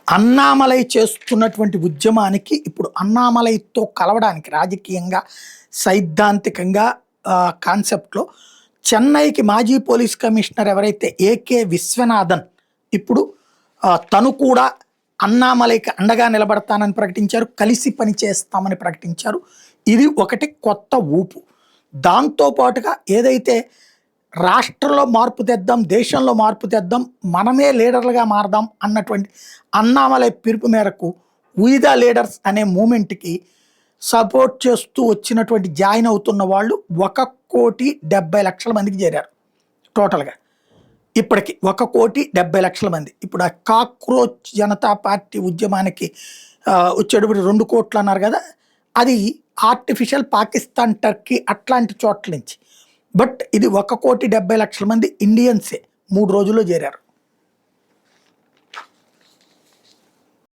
అన్నామలై చేస్తున్నటువంటి ఉద్యమానికి ఇప్పుడు అన్నామలైతో కలవడానికి రాజకీయంగా సైద్ధాంతికంగా కాన్సెప్ట్లో చెన్నైకి మాజీ పోలీస్ కమిషనర్ ఎవరైతే ఏకే విశ్వనాథన్ ఇప్పుడు తను కూడా అన్నామలైకి అండగా నిలబడతానని ప్రకటించారు, కలిసి పని చేస్తామని ప్రకటించారు. ఇది ఒకటి కొత్త ఊపు. దాంతో పాటుగా ఏదైతే రాష్ట్రంలో మార్పు తెద్దాం, దేశంలో మార్పు తెద్దాం, మనమే లీడర్లుగా మారదాం అన్నటువంటి అన్నామలై పిలుపు మేరకు వీ ద లీడర్స్ అనే మూమెంట్కి సపోర్ట్ చేస్తూ వచ్చినటువంటి జాయిన్ అవుతున్న వాళ్ళు 1,70,00,000 మందికి చేరారు టోటల్గా. ఇప్పటికి 1,70,00,000 మంది. ఇప్పుడు ఆ కాక్రోచ్ జనతా పార్టీ ఉద్యమానికి వచ్చేటప్పుడు 2 కోట్లు అన్నారు కదా, అది ఆర్టిఫిషియల్ పాకిస్తాన్, టర్కీ అట్లాంటి చోట్ల నుంచి. బట్ ఇది 1,70,00,000 మంది ఇండియన్సే 3 రోజుల్లో చేరారు.